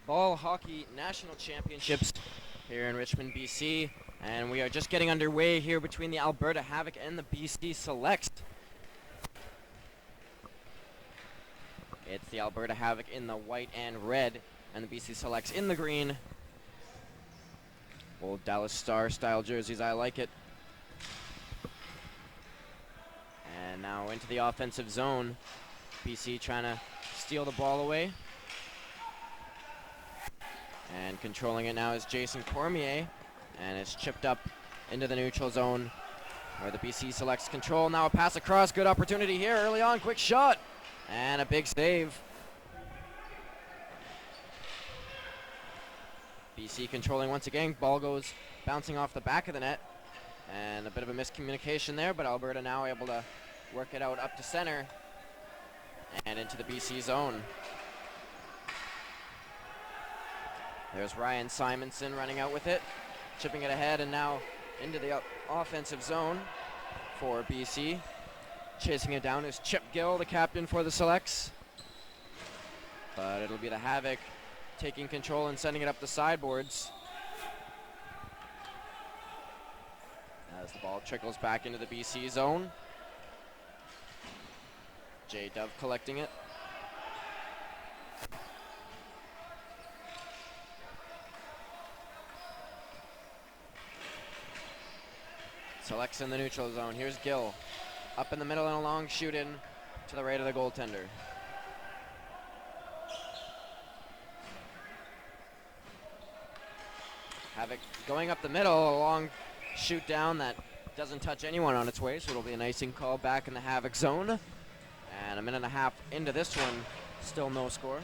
Ball Hockey National Championships here in Richmond, BC. And we are just getting underway here between the Alberta Havoc and the BC Selects. It's the Alberta Havoc in the white and red, and the BC Selects in the green. Old Dallas Star style jerseys, I like it. And now into the offensive zone. BC trying to steal the ball away. And controlling it now is Jason Cormier. And it's chipped up into the neutral zone where the BC Selects control. Now a pass across, good opportunity here early on, quick shot. And a big save. BC controlling once again, ball goes bouncing off the back of the net. And a bit of a miscommunication there, but Alberta now able to work it out up to center and into the BC zone. There's Ryan Simonson running out with it, chipping it ahead, and now into the offensive zone for BC. Chasing it down is Chip Gill, the captain for the Selects. But it'll be the Havoc taking control and sending it up the sideboards. As the ball trickles back into the BC zone. J. Dove collecting it. Selects in the neutral zone. Here's Gill. Up in the middle and a long shoot in to the right of the goaltender. Havoc going up the middle, a long shoot down that doesn't touch anyone on its way, so it'll be an icing call back in the Havoc zone. And a minute and a half into this one, still no score.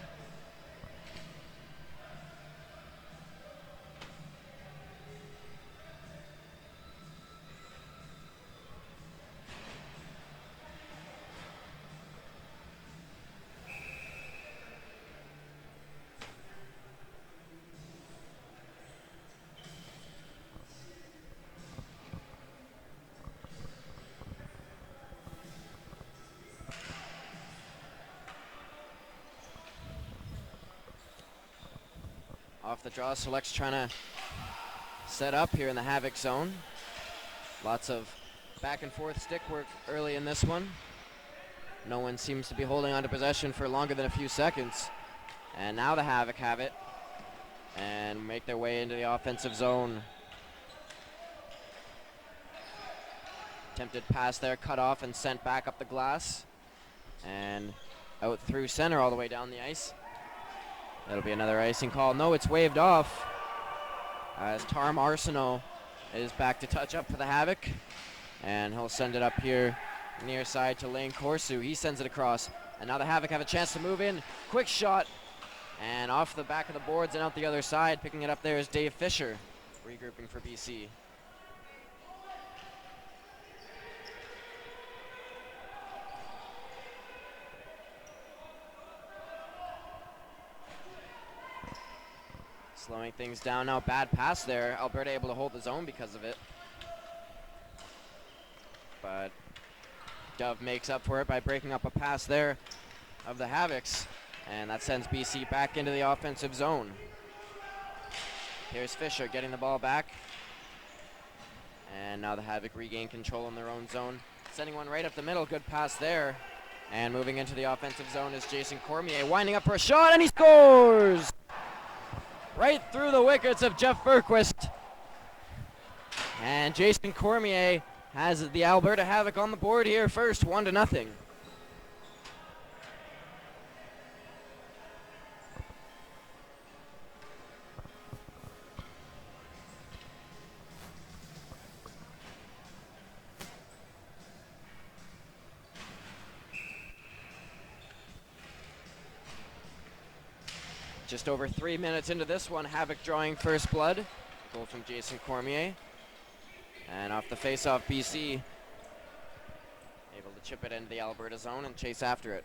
Off the draw, Selects trying to set up here in the Havoc zone. Lots of back and forth stick work early in this one. No one seems to be holding on to possession for longer than a few seconds. And now the Havoc have it and make their way into the offensive zone. Attempted pass there, cut off and sent back up the glass. And out through center all the way down the ice. That'll be another icing call. No, it's waved off as Tarm Arsenault is back to touch up for the Havoc. And he'll send it up here near side to Lane Corsu. He sends it across. And now the Havoc have a chance to move in. Quick shot. And off the back of the boards and out the other side. Picking it up there is Dave Fisher, regrouping for BC. Slowing things down now. Bad pass there. Alberta able to hold the zone because of it. But Dove makes up for it by breaking up a pass there of the Havocs. And that sends BC back into the offensive zone. Here's Fisher getting the ball back. And now the Havoc regain control in their own zone. Sending one right up the middle. Good pass there. And moving into the offensive zone is Jason Cormier. Winding up for a shot, and he scores! Right through the wickets of Jeff Berquist. And Jason Cormier has the Alberta Havoc on the board here first, 1-0. Just over 3 minutes into this one, Havoc drawing first blood. Goal from Jason Cormier. And off the face-off, BC able to chip it into the Alberta zone and chase after it.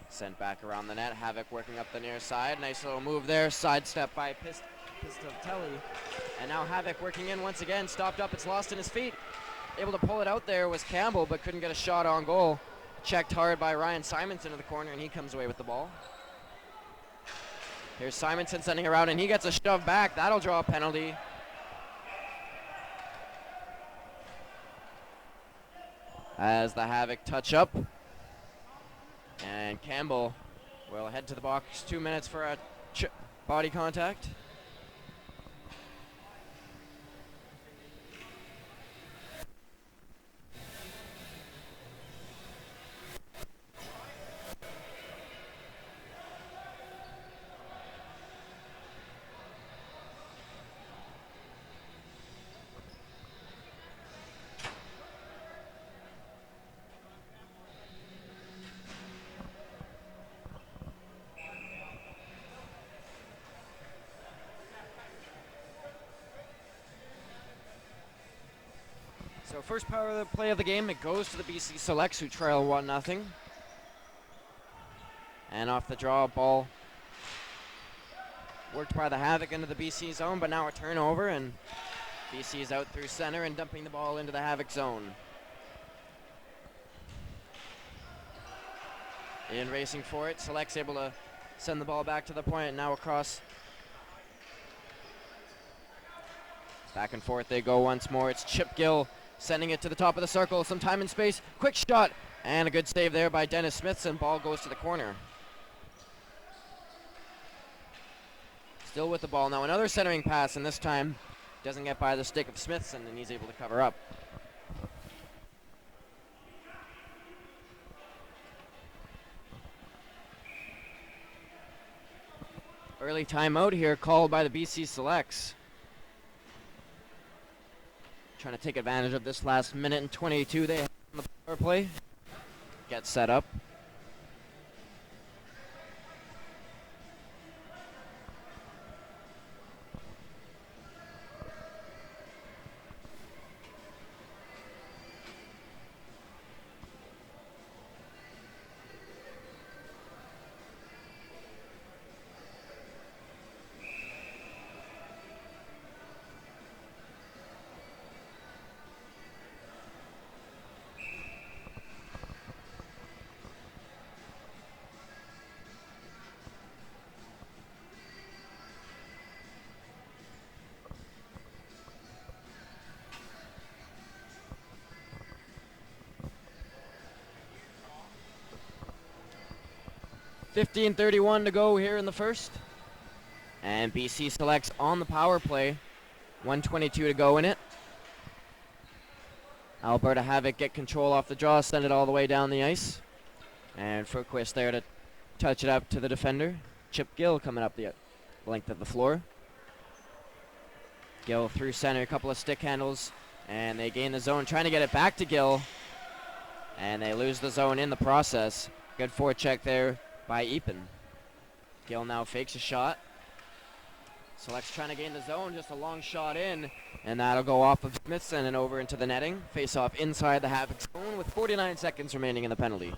Sent back around the net. Havoc working up the near side. Nice little move there. Sidestep by Pistelli. And now Havoc working in once again. Stopped up. It's lost in his feet. Able to pull it out there was Campbell, but couldn't get a shot on goal. checked hard by Ryan Simonson in the corner, and he comes away with the ball. Here's Simonson sending around, and he gets a shove back. That'll draw a penalty. As the Havoc touch up. And Campbell will head to the box. 2 minutes for a body contact. So first power play of the game, it goes to the BC Selects, who trail 1-0. And off the draw, ball worked by the Havoc into the BC zone, but now a turnover, and BC is out through center and dumping the ball into the Havoc zone. In racing for it, Selects able to send the ball back to the point, and now across. Back and forth they go once more. It's Chip Gill sending it to the top of the circle. Some time and space. Quick shot. And a good save there by Dennis Smithson. Ball goes to the corner. Still with the ball now. Another centering pass, and this time doesn't get by the stick of Smithson, and he's able to cover up. Early timeout here called by the BC Selects. Trying to take advantage of this last minute and 22 they have on the power play. Get set up. .31 to go here in the first. And BC Selects on the power play. 1:22 to go in it. Alberta Havoc get control off the draw, send it all the way down the ice. And Furquist there to touch it up to the defender. Chip Gill coming up the length of the floor. Gill through center, a couple of stick handles. And they gain the zone, trying to get it back to Gill. And they lose the zone in the process. Good forecheck there by Epen. Gill now fakes a shot. Selects trying to gain the zone, just a long shot in, and that'll go off of Smithson and over into the netting. Face off inside the Havoc zone with 49 seconds remaining in the penalty.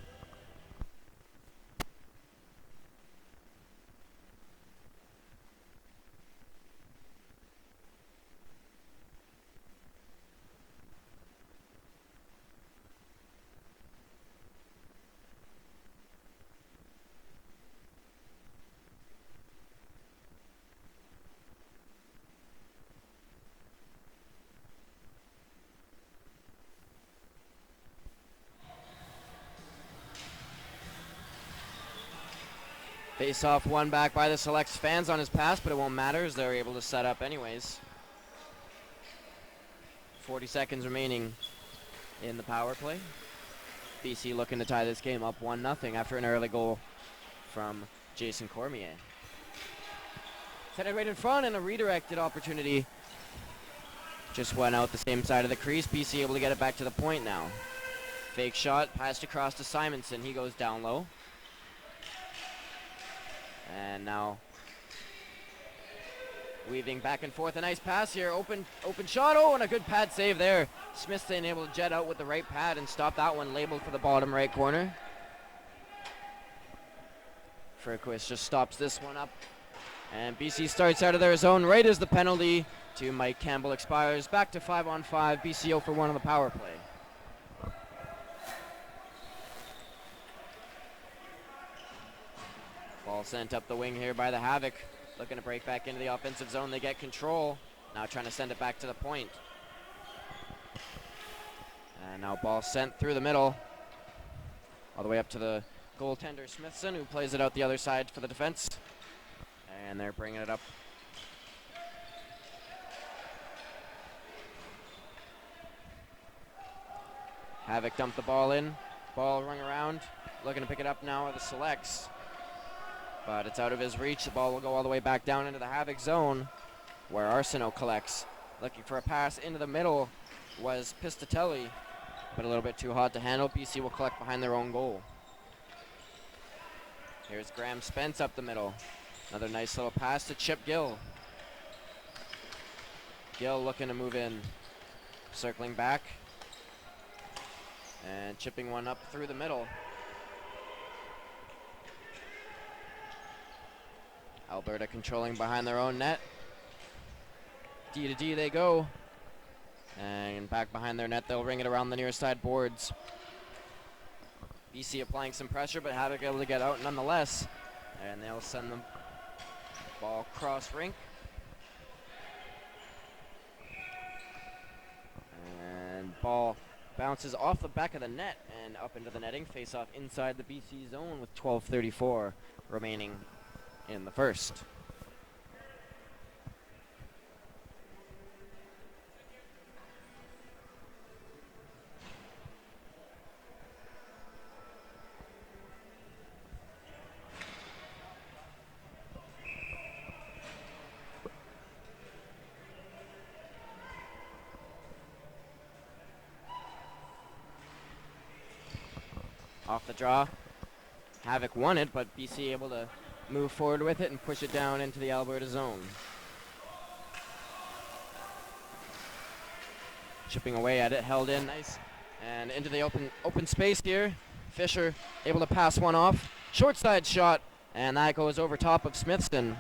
Face off won back by the Selects. Fans on his pass, but it won't matter as they're able to set up anyways. 40 seconds remaining in the power play. BC looking to tie this game up 1-0 after an early goal from Jason Cormier. Set it right in front, and a redirected opportunity just went out the same side of the crease. BC able to get it back to the point now. Fake shot, passed across to Simonson. He goes down low. And now weaving back and forth. A nice pass here. Open shot. Oh, and a good pad save there. Smithson able to jet out with the right pad and stop that one, labeled for the bottom right corner. Furquist just stops this one up. And BC starts out of their zone right as the penalty to Mike Campbell expires. Back to 5-on-5. BC 0 for 1 on the power play. sent up the wing here by the Havoc. Looking to break back into the offensive zone. They get control. Now trying to send it back to the point. And now ball sent through the middle. All the way up to the goaltender Smithson, who plays it out the other side for the defense. And they're bringing it up. Havoc dumped the ball in. Ball rung around. Looking to pick it up now with the Selects. But it's out of his reach. The ball will go all the way back down into the Havoc zone, where Arsenault collects. Looking for a pass into the middle was Pistatelli, but a little bit too hot to handle. BC will collect behind their own goal. Here's Graham Spence up the middle. Another nice little pass to Chip Gill. Gill looking to move in. Circling back. And chipping one up through the middle. Alberta controlling behind their own net. D to D they go. And back behind their net, they'll ring it around the near side boards. BC applying some pressure, but Havoc able to get out nonetheless. And they'll send the ball cross rink. And ball bounces off the back of the net and up into the netting. Face off inside the BC zone with 12:34 remaining in the first. Off the draw. Havoc won it, but BC able to move forward with it and push it down into the Alberta zone. Chipping away at it, held in nice. And into the open space here. Fisher able to pass one off. Short side shot, and that goes over top of Smithson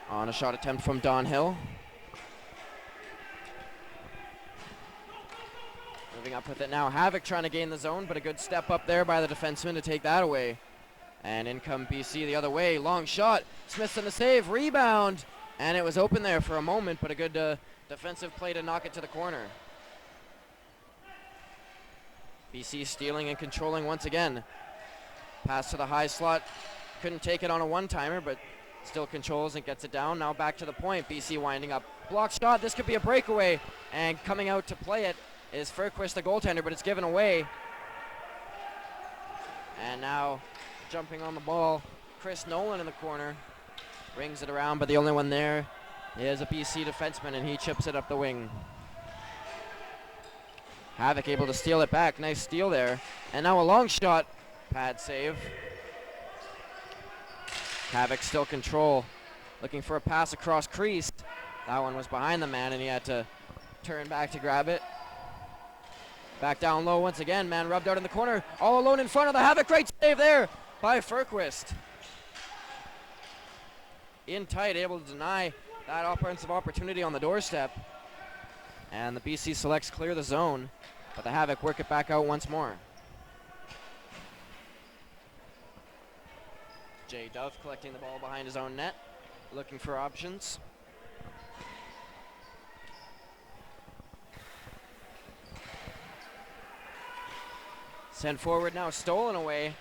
on a shot attempt from Don Hill. Moving up with it now. Havoc trying to gain the zone, but a good step up there by the defenseman to take that away. And in come BC the other way. Long shot. Smithson the save. Rebound. And it was open there for a moment, but a good defensive play to knock it to the corner. BC stealing and controlling once again. Pass to the high slot. Couldn't take it on a one-timer, but still controls and gets it down. Now back to the point. BC winding up. Block shot. This could be a breakaway. And coming out to play it is Furquist, the goaltender, but it's given away. And now jumping on the ball, Chris Nolan in the corner. Rings it around, but the only one there is a BC defenseman, and he chips it up the wing. Havoc able to steal it back. Nice steal there. And now a long shot. Pad save. Havoc still control. Looking for a pass across crease. That one was behind the man, and he had to turn back to grab it. Back down low once again. Man rubbed out in the corner. All alone in front of the Havoc. Great save there by Furquist. In tight, able to deny that offensive opportunity on the doorstep. And the BC Selects clear the zone, but the Havoc work it back out once more. Jay Dove collecting the ball behind his own net, looking for options. Sent forward now, stolen away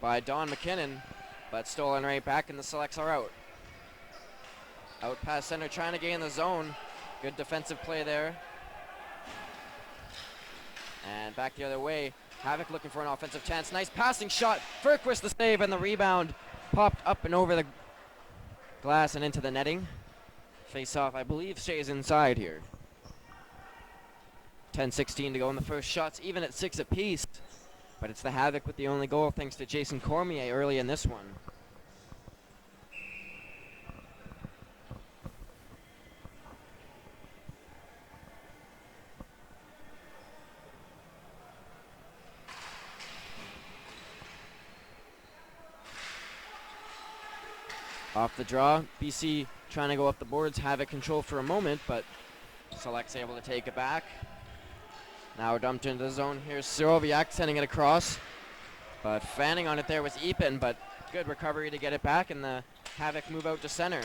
by Don McKinnon, but stolen right back, and the Selects are out. Out past center, trying to gain the zone. Good defensive play there. And back the other way. Havoc looking for an offensive chance. Nice passing shot. Furquist the save, and the rebound popped up and over the glass and into the netting. Face off, I believe, stays inside here. 10:16 to go in the first. Shots even at 6 apiece. But it's the Havoc with the only goal thanks to Jason Cormier early in this one. Off the draw, BC trying to go up the boards. Havoc control for a moment, but Select's able to take it back. Now dumped into the zone. Here's Seroviak sending it across. But fanning on it there was Epen, but Good recovery to get it back, and the Havoc move out to center.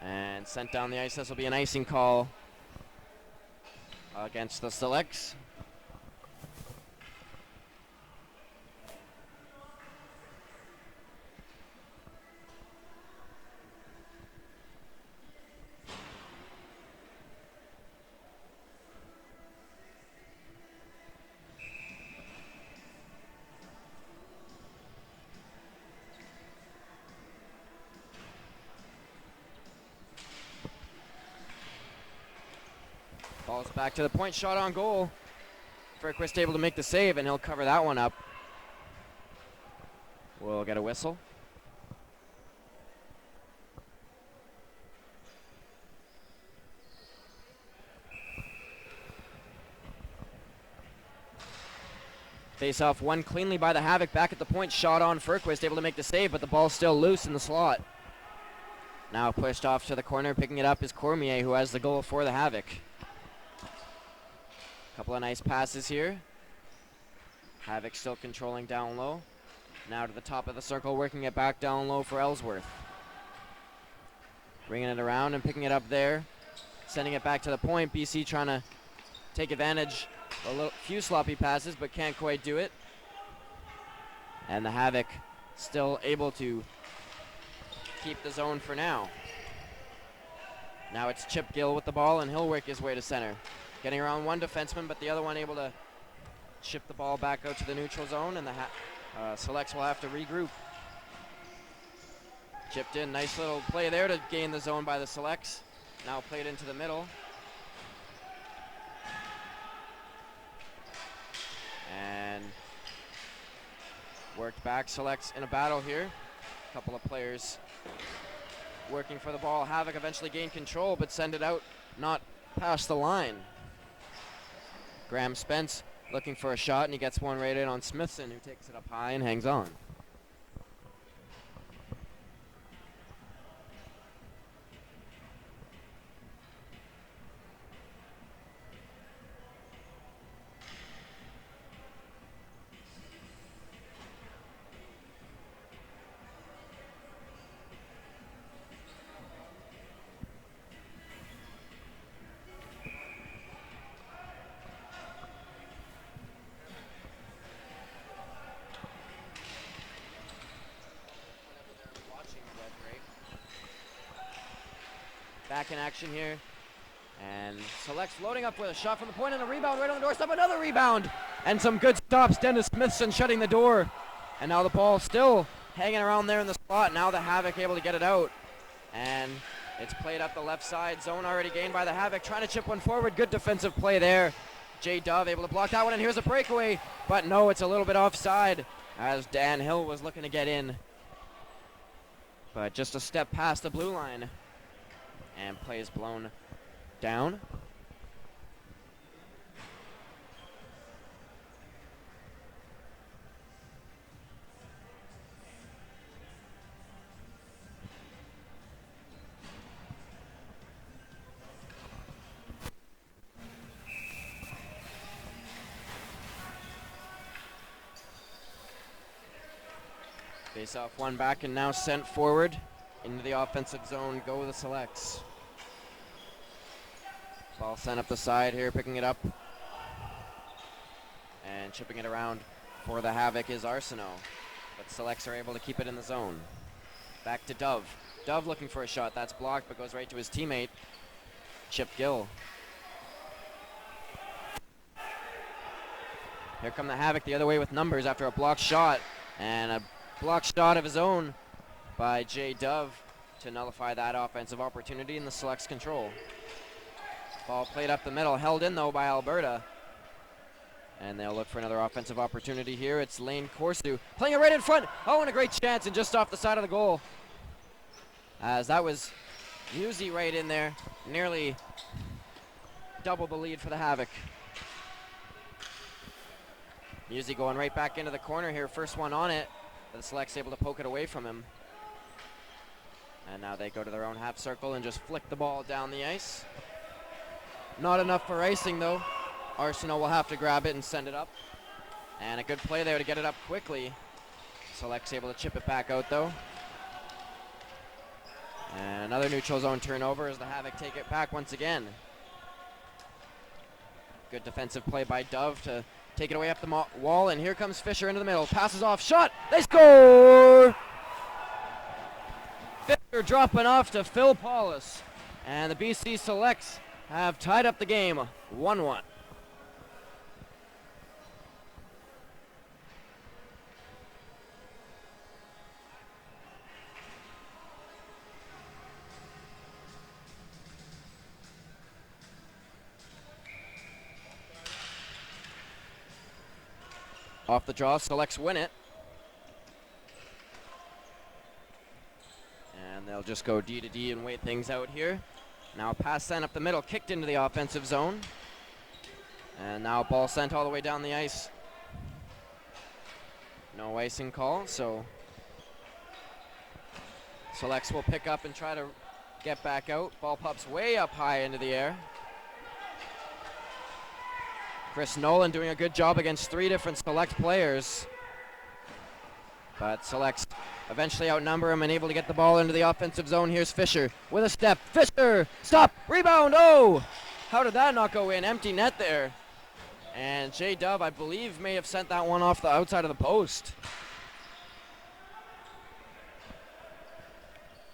And sent down the ice. This will be an icing call against the Selects. Ball's back to the point, shot on goal. Ferquist able to make the save, and he'll cover that one up. We'll get a whistle. Face off won cleanly by the Havoc, back at the point, shot on Ferquist, able to make the save, but the ball's still loose in the slot. Now pushed off to the corner, picking it up is Cormier, who has the goal for the Havoc. Couple of nice passes here. Havoc still controlling down low. Now to the top of the circle, working it back down low for Ellsworth. Bringing it around and picking it up there. Sending it back to the point. BC trying to take advantage. A few sloppy passes, but can't quite do it. And the Havoc still able to keep the zone for now. Now it's Chip Gill with the ball, and he'll work his way to center. Getting around one defenseman, but the other one able to chip the ball back out to the neutral zone, and the Selects will have to regroup. Chipped in, nice little play there to gain the zone by the Selects. Now played into the middle. And worked back, Selects in a battle here. A couple of players working for the ball. Havoc eventually gained control, but send it out, not past the line. Graham Spence looking for a shot, and he gets one right in on Smithson, who takes it up high and hangs on. Back in action here, and Selects loading up with a shot from the point and a rebound right on the doorstep. Another rebound and some good stops. Dennis Smithson shutting the door, and now the ball still hanging around there in the slot. Now the Havoc able to get it out, and it's played up the left side. Zone already gained by the Havoc, trying to chip one forward. Good defensive play there. Jay Dove able to block that one, and here's a breakaway, but no, it's a little bit offside as Dan Hill was looking to get in, but just a step past the blue line. And play is blown down. Face off one back and now sent forward. Into the offensive zone, go the Selects. Ball sent up the side here, picking it up. And chipping it around for the Havoc is Arsenault. But Selects are able to keep it in the zone. Back to Dove. Dove looking for a shot. That's blocked, but goes right to his teammate, Chip Gill. Here come the Havoc the other way with numbers after a blocked shot. And a blocked shot of his own by Jay Dove to nullify that offensive opportunity in the Selects control. Ball played up the middle, held in though by Alberta. And they'll look for another offensive opportunity here. It's Lane Corsu playing it right in front. Oh, and a great chance, and just off the side of the goal. As that was Musey right in there, nearly double the lead for the Havoc. Musey going right back into the corner here, first one on it. But the Selects able to poke it away from him. And now they go to their own half circle and just flick the ball down the ice. Not enough for icing though. Arsenault will have to grab it and send it up. And a good play there to get it up quickly. Select's able to chip it back out though. And another neutral zone turnover as the Havoc take it back once again. Good defensive play by Dove to take it away up the wall, and here comes Fisher into the middle. Passes off, shot, they score! Fisher dropping off to Phil Paulus. And the BC Selects have tied up the game 1-1. Off the draw, Selects win it. And they'll just go D to D and wait things out here. Now pass sent up the middle, kicked into the offensive zone. And now ball sent all the way down the ice. No icing call, so Selects will pick up and try to get back out. Ball pops way up high into the air. Chris Nolan doing a good job against 3 different Select players. But Selects eventually outnumber him and able to get the ball into the offensive zone. Here's Fisher with a step. Fisher, stop, rebound, oh! How did that not go in? Empty net there. And Jay Dove, I believe, may have sent that one off the outside of the post.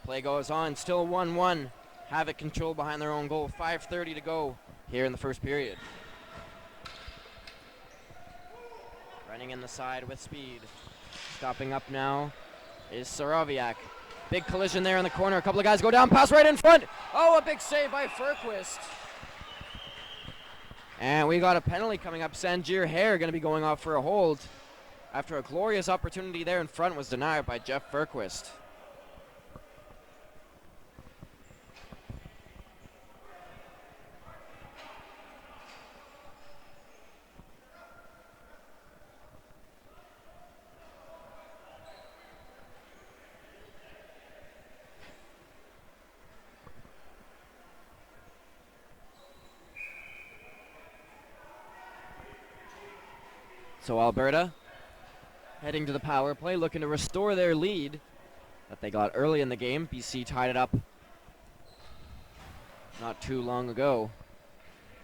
Play goes on, still 1-1. Havoc control behind their own goal. 5:30 to go here in the first period. Running in the side with speed. Stopping up now is Saraviak. Big collision there in the corner. A couple of guys go down, pass right in front. Oh, a big save by Furquist. And we got a penalty coming up. Sanjir Hare going to be going off for a hold after a glorious opportunity there in front was denied by Jeff Furquist. So Alberta heading to the power play, looking to restore their lead that they got early in the game. BC tied it up not too long ago.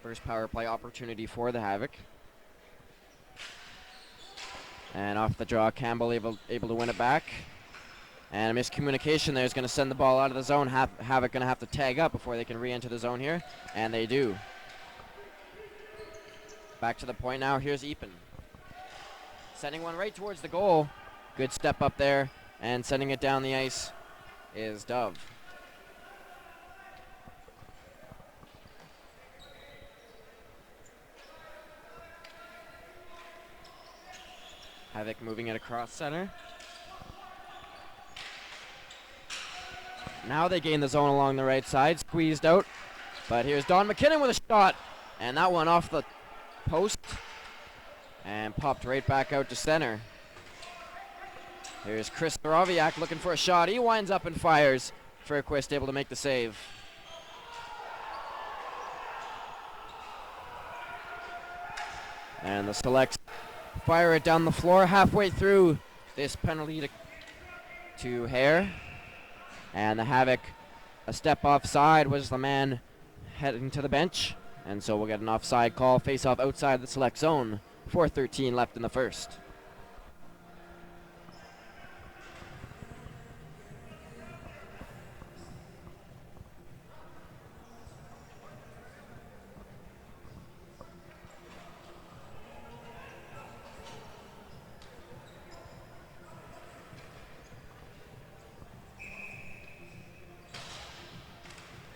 First power play opportunity for the Havoc. And off the draw, Campbell able to win it back. And a miscommunication there is going to send the ball out of the zone. Havoc going to have to tag up before they can re-enter the zone here. And they do. Back to the point now. Here's Epen. Sending one right towards the goal. Good step up there. And sending it down the ice is Dove. Havoc moving it across center. Now they gain the zone along the right side. Squeezed out. But here's Don McKinnon with a shot. And that one off the post. And popped right back out to center. Here's Chris Saraviak looking for a shot. He winds up and fires. Furquist able to make the save. And the Selects fire it down the floor halfway through this penalty to Hare. And the Havoc, a step offside, was the man heading to the bench. And so we'll get an offside call, face off outside the Select zone. 4:13 left in the first.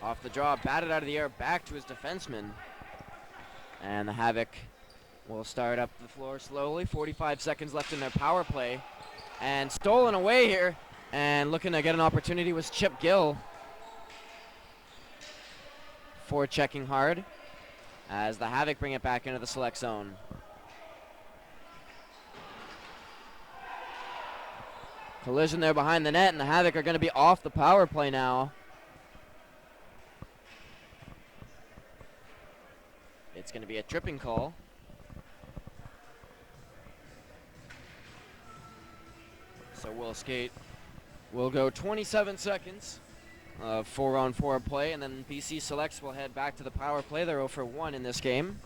Off the draw, batted out of the air, back to his defenseman. And the Havoc will start up the floor slowly. 45 seconds left in their power play. And stolen away here. And looking to get an opportunity was Chip Gill. For checking hard. As the Havoc bring it back into the Select zone. Collision there behind the net, and the Havoc are going to be off the power play now. It's going to be a tripping call. So we'll go 27 seconds of 4-on-4 play, and then BC Selects will head back to the power play. They're 0 for 1 in this game.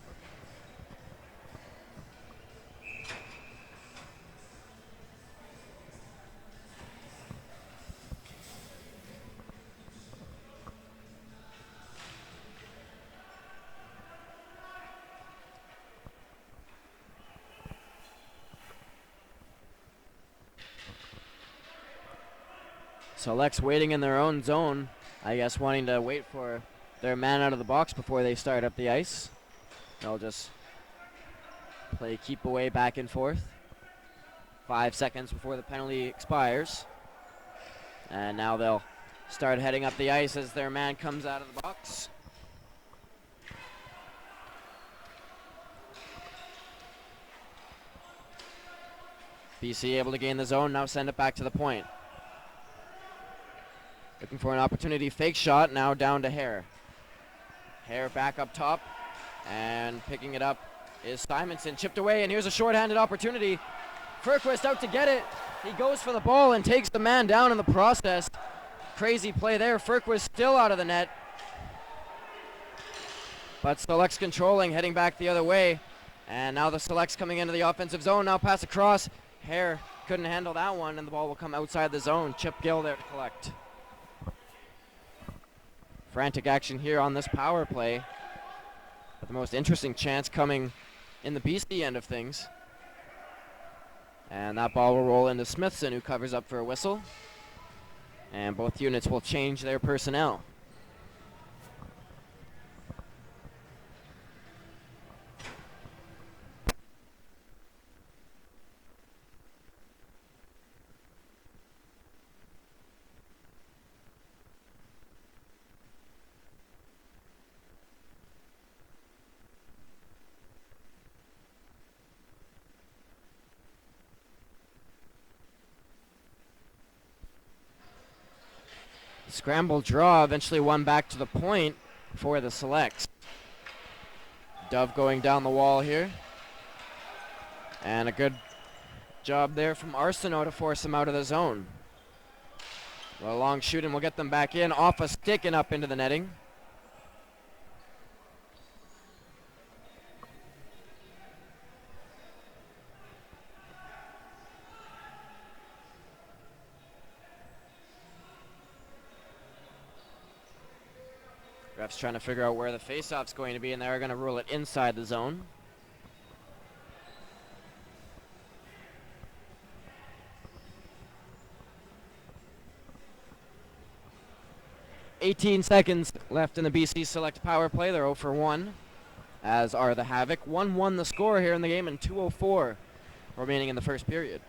Selects waiting in their own zone, I guess wanting to wait for their man out of the box before they start up the ice. They'll just play keep away back and forth. 5 seconds before the penalty expires. And now they'll start heading up the ice as their man comes out of the box. BC able to gain the zone, now send it back to the point. Looking for an opportunity, fake shot, now down to Hare. Hare back up top, and picking it up is Simonson, chipped away, and here's a shorthanded opportunity. Furquist out to get it. He goes for the ball and takes the man down in the process. Crazy play there. Furquist still out of the net. But Selects controlling, heading back the other way. And now the Selects coming into the offensive zone. Now pass across. Hare couldn't handle that one, and the ball will come outside the zone. Chip Gill there to collect. Frantic action here on this power play. But the most interesting chance coming in the BC end of things. And that ball will roll into Smithson, who covers up for a whistle. And both units will change their personnel. Scramble draw eventually won back to the point for the Selects. Dove going down the wall here. And a good job there from Arsenault to force him out of the zone. A long shoot and we'll get them back in, off a stick and up into the netting. Ref's trying to figure out where the face-off's going to be, and they're going to rule it inside the zone. "18 seconds left in the BC Select power play. They're 0 for 1, as are the Havoc. 1-1 the score here in the game, and 2:04 remaining in the first period.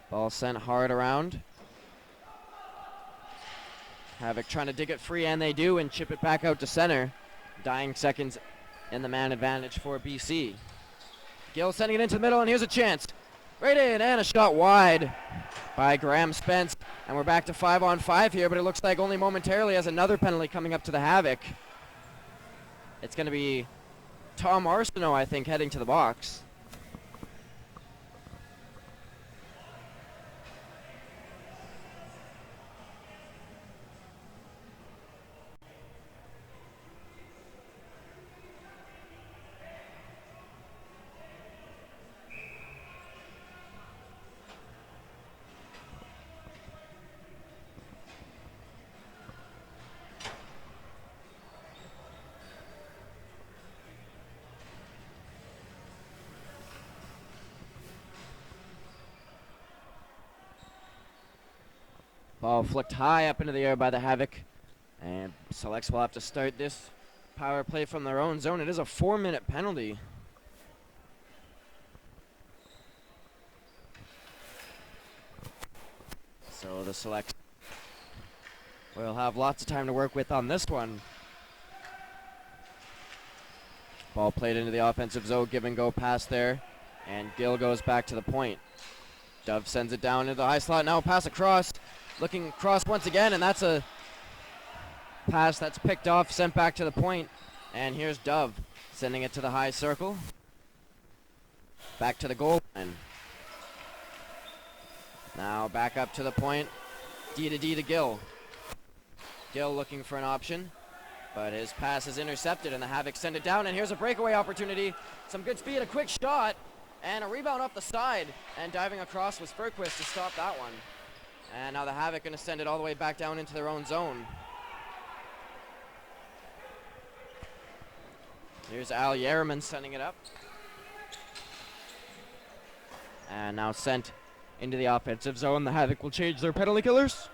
Ball sent hard around. Havoc trying to dig it free, and they do, and chip it back out to center. Dying seconds in the man advantage for BC. Gill sending it into the middle, and here's a chance. Right in, and a shot wide by Graham Spence. And we're back to 5-on-5 here, but it looks like only momentarily as another penalty coming up to the Havoc. It's going to be Tom Arsenault, I think, heading to the box. Ball flicked high up into the air by the Havoc. And Selects will have to start this power play from their own zone. It is a 4-minute penalty. So the Selects will have lots of time to work with on this one. Ball played into the offensive zone, give and go pass there. And Gill goes back to the point. Dove sends it down into the high slot. Now a pass across. Looking across once again, and that's a pass that's picked off, sent back to the point. And here's Dove Sending it to the high circle. Back to the goal line. Now back up to the point. D to Gill. Gill looking for an option, but his pass is intercepted and the Havoc send it down, and here's a breakaway opportunity. Some good speed, a quick shot, and a rebound up the side, and diving across was Furquist to stop that one. And now the Havoc going to send it all the way back down into their own zone. Here's Al Yerman sending it up. And now sent into the offensive zone. The Havoc will change their penalty killers.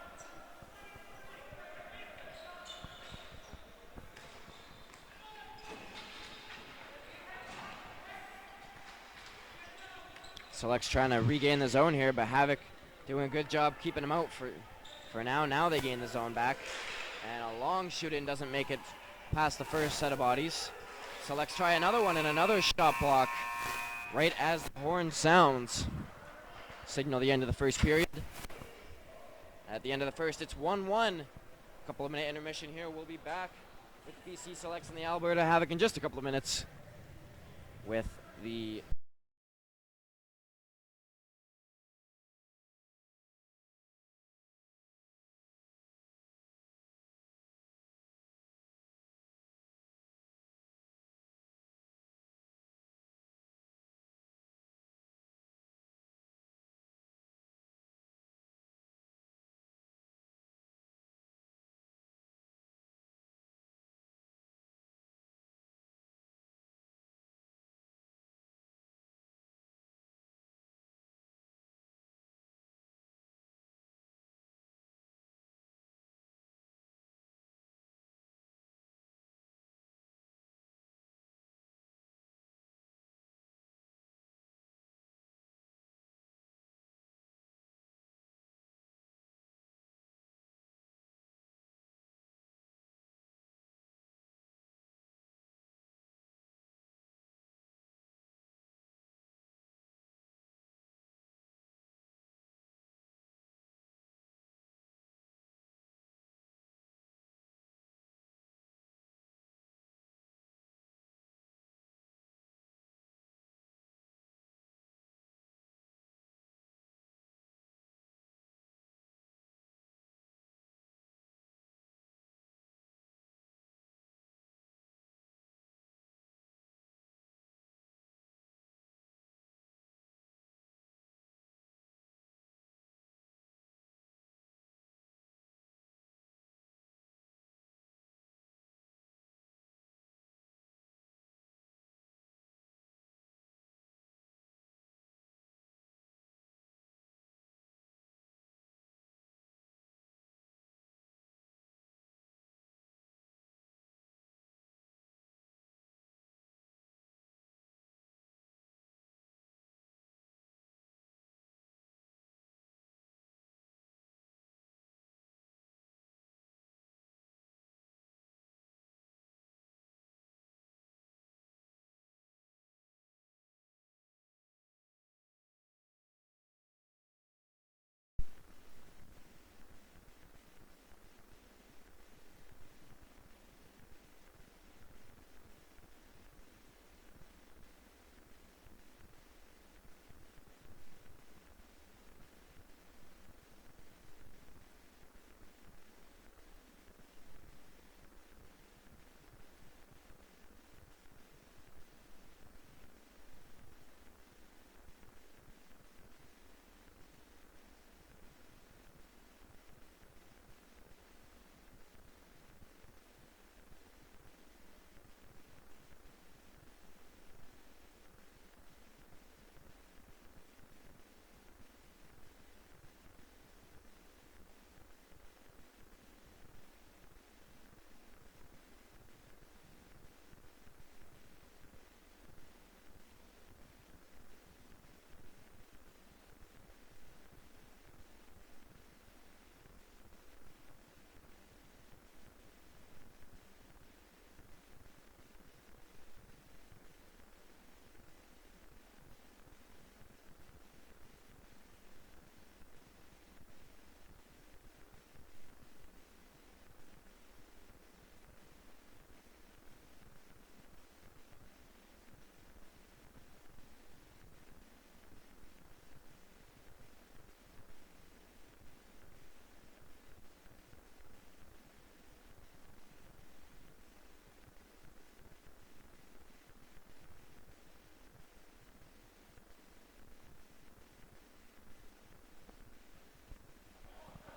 Select's trying to regain the zone here, but Havoc doing a good job keeping them out for now. Now they gain the zone back. And a long shoot-in doesn't make it past the first set of bodies. Select's try another one and another shot block right as the horn sounds. Signal the end of the first period. At the end of the first, it's 1-1. Couple of minute intermission here. We'll be back with BC Selects and the Alberta Havoc in just a couple of minutes with the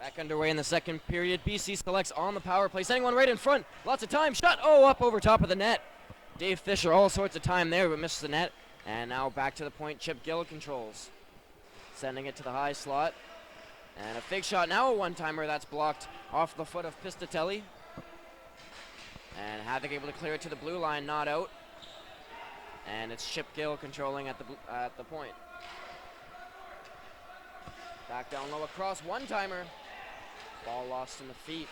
Back underway in the second period. BC selects on the power play, sending one right in front. Lots of time. Shot. Oh, up over top of the net. Dave Fisher, all sorts of time there, but misses the net. And now back to the point. Chip Gill controls. Sending it to the high slot. And a fake shot. Now a one-timer that's blocked off the foot of Pistatelli. And Havoc able to clear it to the blue line, not out. And it's Chip Gill controlling at the point. Back down low across, one-timer. Ball lost in the feet.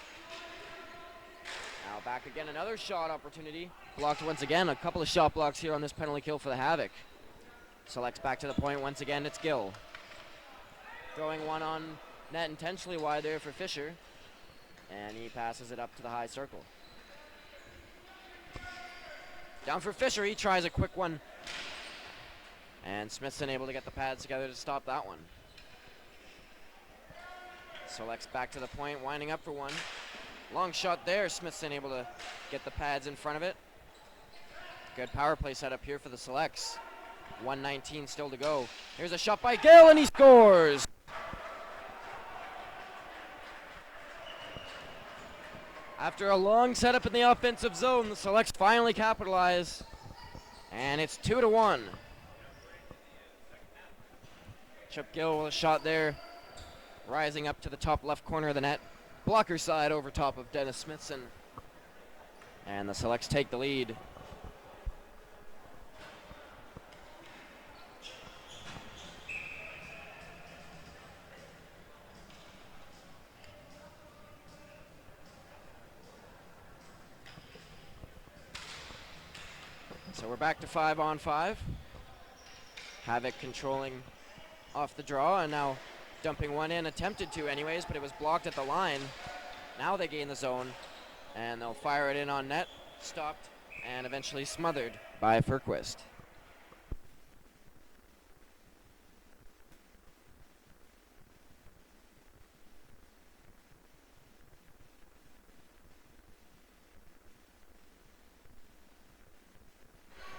Now back again, another shot opportunity. Blocked once again, a couple of shot blocks here on this penalty kill for the Havoc. Selects back to the point, once again it's Gill. Throwing one on net intentionally wide there for Fisher. And he passes it up to the high circle. Down for Fisher, he tries a quick one. And Smithson able to get the pads together to stop that one. Selects back to the point, winding up for one. Long shot there, Smithson able to get the pads in front of it. Good power play setup here for the Selects. 1:19 still to go. Here's a shot by Gill and he scores! After a long setup in the offensive zone, the Selects finally capitalize. And it's 2-1. Chip Gill with a shot there. Rising up to the top left corner of the net. Blocker side over top of Dennis Smithson. And the Selects take the lead. So we're back to 5-on-5. Havoc controlling off the draw and now dumping one in, attempted to anyways, but it was blocked at the line. Now they gain the zone, and they'll fire it in on net, stopped, and eventually smothered by Furquist.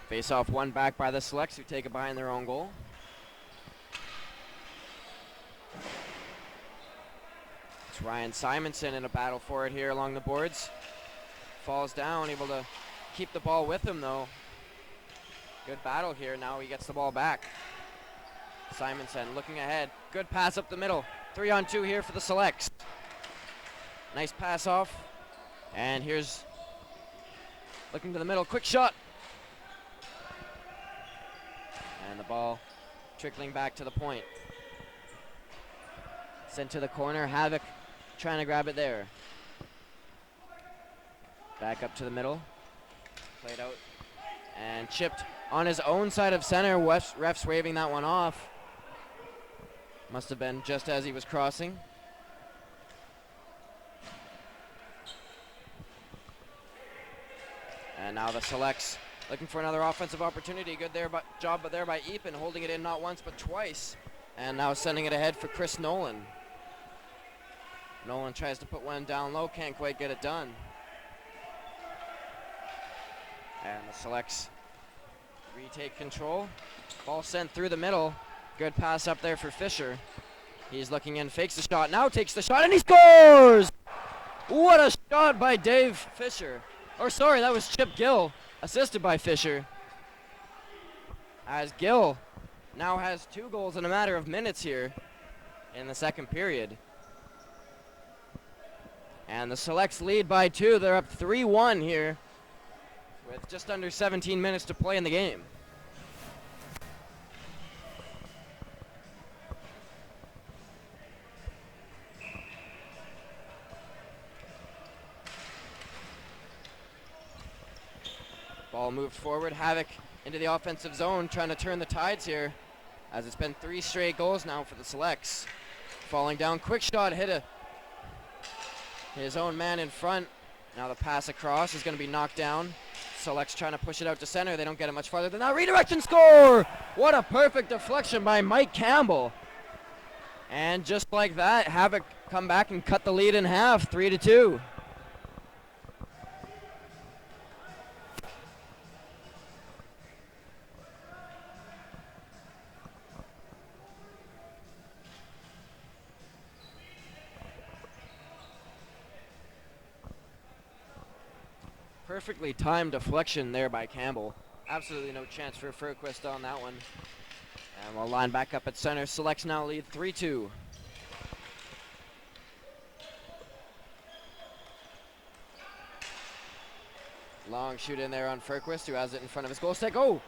Face off one back by the Selects, who take it behind their own goal. Ryan Simonson in a battle for it here along the boards. Falls down, able to keep the ball with him though. Good battle here, now he gets the ball back. Simonson looking ahead, good pass up the middle. 3-on-2 here for the Selects. Nice pass off. And here's looking to the middle, quick shot. And the ball trickling back to the point. Sent to the corner, Havoc trying to grab it there. Back up to the middle. Played out. And chipped on his own side of center. Refs waving that one off. Must have been just as he was crossing. And now the Selects looking for another offensive opportunity. Good job there by Epen, holding it in not once but twice. And now sending it ahead for Chris Nolan. Nolan tries to put one down low, can't quite get it done. And the Selects retake control. Ball sent through the middle. Good pass up there for Fisher. He's looking in, fakes the shot, now takes the shot, and he scores! What a shot by Dave Fisher. Or sorry, that was Chip Gill, assisted by Fisher. As Gill now has 2 goals in a matter of minutes here in the second period. And the Selects lead by 2. They're up 3-1 here with just under 17 minutes to play in the game. Ball moved forward. Havoc into the offensive zone, trying to turn the tides here, as it's been 3 straight goals now for the Selects. Falling down, quick shot, hit his own man in front. Now the pass across is going to be knocked down. Selects trying to push it out to center. They don't get it much farther than that. Redirection score! What a perfect deflection by Mike Campbell. And just like that, Havoc come back and cut the lead in half, 3-2. Perfectly timed deflection there by Campbell. Absolutely no chance for Furquist on that one. And we'll line back up at center. Selects now lead 3-2. Long shoot in there on Furquist, who has it in front of his goal stick. Oh!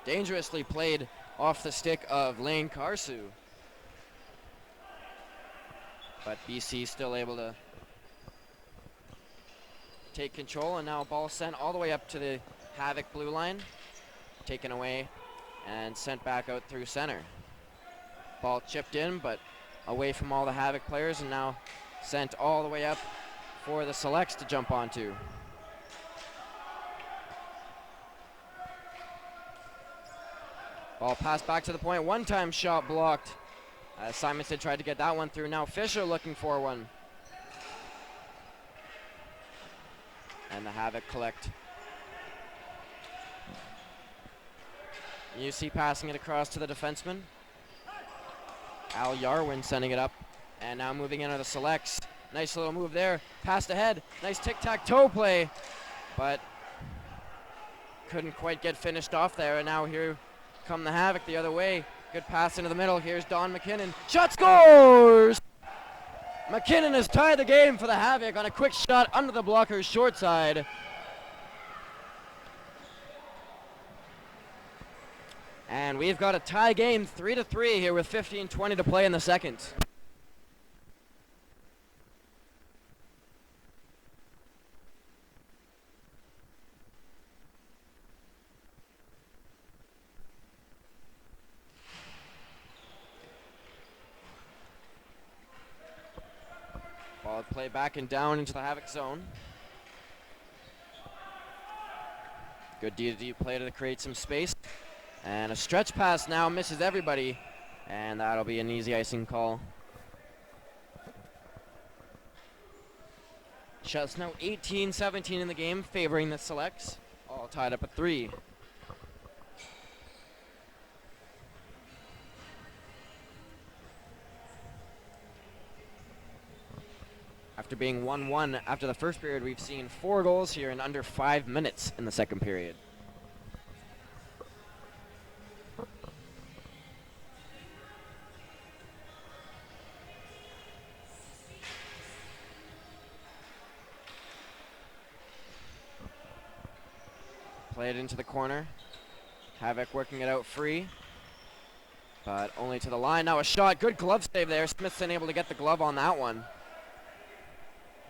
Dangerously played off the stick of Lane Karsu. But BC still able to take control, and now ball sent all the way up to the Havoc blue line. Taken away and sent back out through center. Ball chipped in, but away from all the Havoc players, and now sent all the way up for the Selects to jump onto. Ball passed back to the point. One-time shot blocked. Simonson tried to get that one through. Now Fisher looking for one. And the Havoc collect. UC passing it across to the defenseman. Al Yarwin sending it up. And now moving into the Selects. Nice little move there. Passed ahead. Nice tic-tac-toe play. But couldn't quite get finished off there. And now here come the Havoc the other way. Good pass into the middle. Here's Don McKinnon. Shot scores! McKinnon has tied the game for the Havoc on a quick shot under the blocker's short side. And we've got a tie game 3-3 here with 15:20 to play in the second. Ball played back and down into the Havoc zone. Good D2D play to create some space. And a stretch pass now misses everybody. And that'll be an easy icing call. Shots now 18-17 in the game, favoring the Selects. All tied up at 3. After being 1-1 after the first period, we've seen 4 goals here in under 5 minutes in the second period. Play it into the corner. Havoc working it out free, but only to the line. Now a shot, good glove save there. Smithson able to get the glove on that one.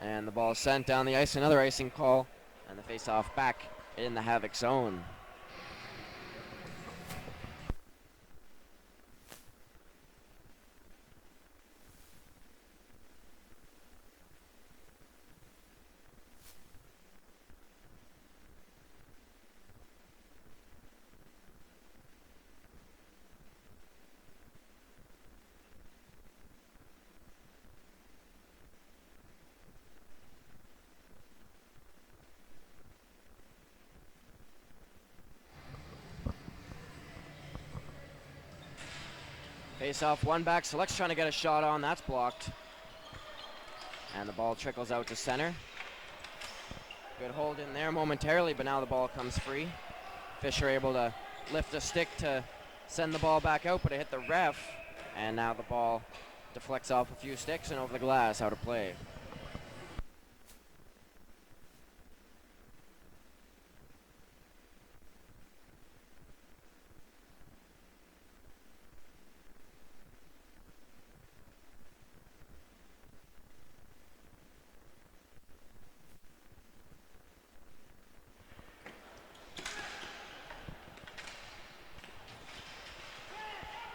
And the ball sent down the ice, another icing call, and the face-off back in the Havoc zone. Face off, one back. Selects trying to get a shot on. That's blocked. And the ball trickles out to center. Good hold in there momentarily, but now the ball comes free. Fisher able to lift a stick to send the ball back out, but it hit the ref. And now the ball deflects off a few sticks and over the glass, out of play.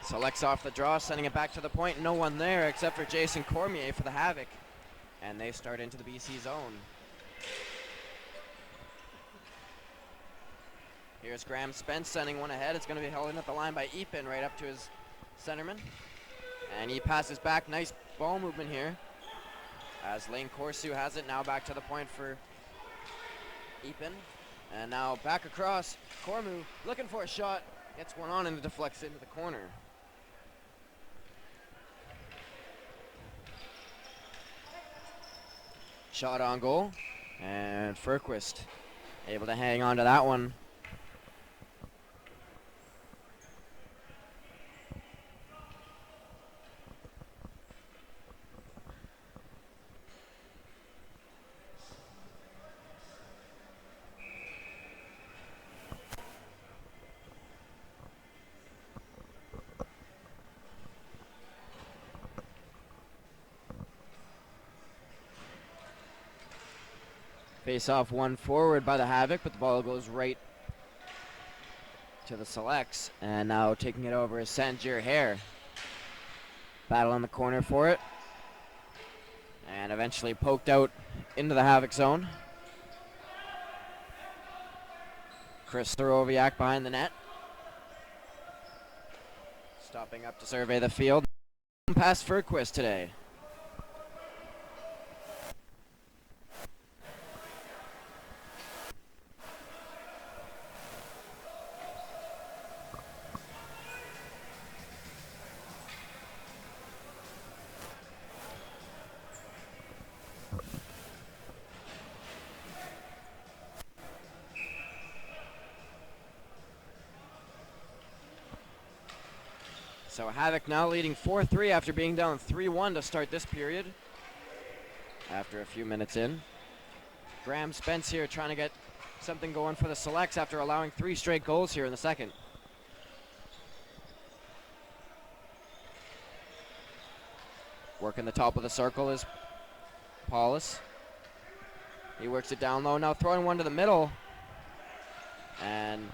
Selects off the draw, sending it back to the point. No one there except for Jason Cormier for the Havoc. And they start into the BC zone. Here's Graham Spence sending one ahead. It's going to be held in at the line by Epin right up to his centerman. And he passes back. Nice ball movement here. As Lane Corsu has it. Now back to the point for Epin. And now back across. Cormu looking for a shot. Gets one on and it deflects into the corner. Shot on goal, and Furquist Able to hang on to that one. Face off one forward by the Havoc, but the ball goes right to the Selects. And now taking it over is Sanjir Hare. Battle in the corner for it. And eventually poked out into the Havoc zone. Chris Thoroviak behind the net. Stopping up to survey the field. Pass Furquist today. So Havoc now leading 4-3 after being down 3-1 to start this period. After a few minutes in. Graham Spence here trying to get something going for the Selects after allowing 3 straight goals here in the second. Working the top of the circle is Paulus. He works it down low, now throwing one to the middle. And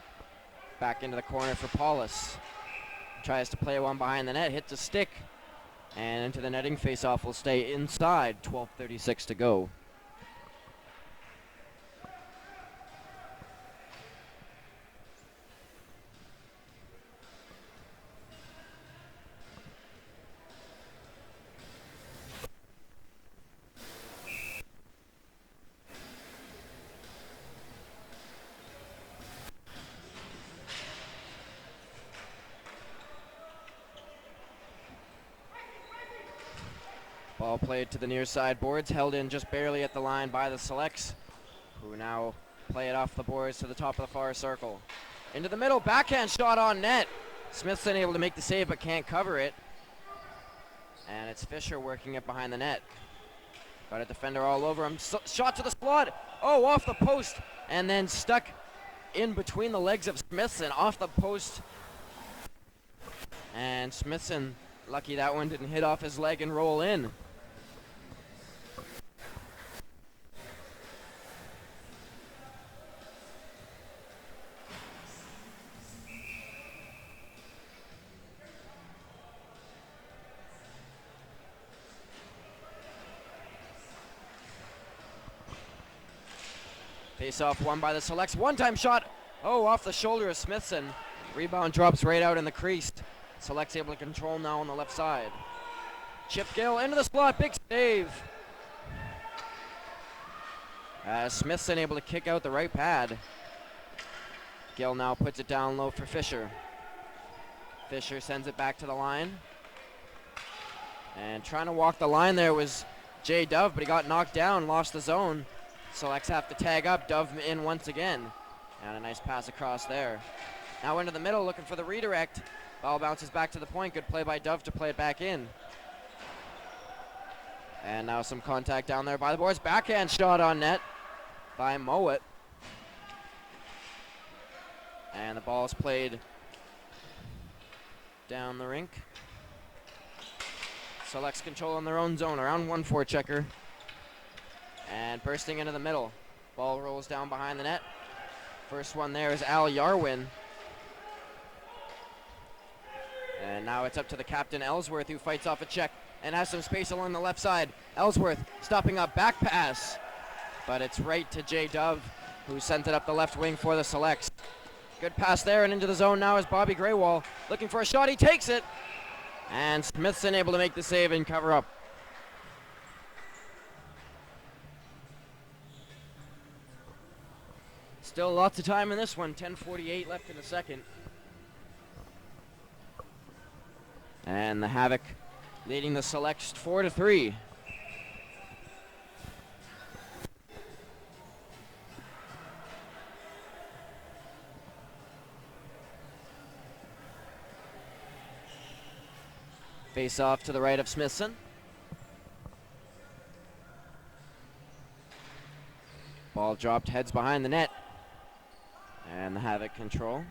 back into the corner for Paulus. Tries to play one behind the net, hits a stick, and into the netting. Face-off will stay inside. 12:36 to go. Ball played to the near side boards, held in just barely at the line by the Selects, who now play it off the boards to the top of the far circle. Into the middle, backhand shot on net. Smithson able to make the save but can't cover it. And it's Fisher working it behind the net. Got a defender all over him. Shot to the slot. Oh, off the post. And then stuck in between the legs of Smithson, off the post. And Smithson, lucky that one didn't hit off his leg and roll in. Face off won by the Selects. One-time shot. Oh, off the shoulder of Smithson. Rebound drops right out in the crease. Selects able to control now on the left side. Chip Gill into the slot. Big save. Smithson able to kick out the right pad. Gill now puts it down low for Fisher. Fisher sends it back to the line. And trying to walk the line there was Jay Dove, but he got knocked down, lost the zone. Selects have to tag up. Dove in once again. And a nice pass across there. Now into the middle looking for the redirect. Ball bounces back to the point. Good play by Dove to play it back in. And now some contact down there by the boards. Backhand shot on net by Mowat. And the ball is played down the rink. Selects control in their own zone. Around 1-4 checker. And bursting into the middle. Ball rolls down behind the net. First one there is Al Yarwin. And now it's up to the captain, Ellsworth, who fights off a check and has some space along the left side. Ellsworth stopping up, back pass. But it's right to Jay Dove, who sent it up the left wing for the Selects. Good pass there, and into the zone now is Bobby Graywall. Looking for a shot, he takes it. And Smithson able to make the save and cover up. Still lots of time in this one. 10:48 left in the second. And the Havoc leading the Selects 4-3. Face off to the right of Smithson. Ball dropped, heads behind the net. And the Havoc control.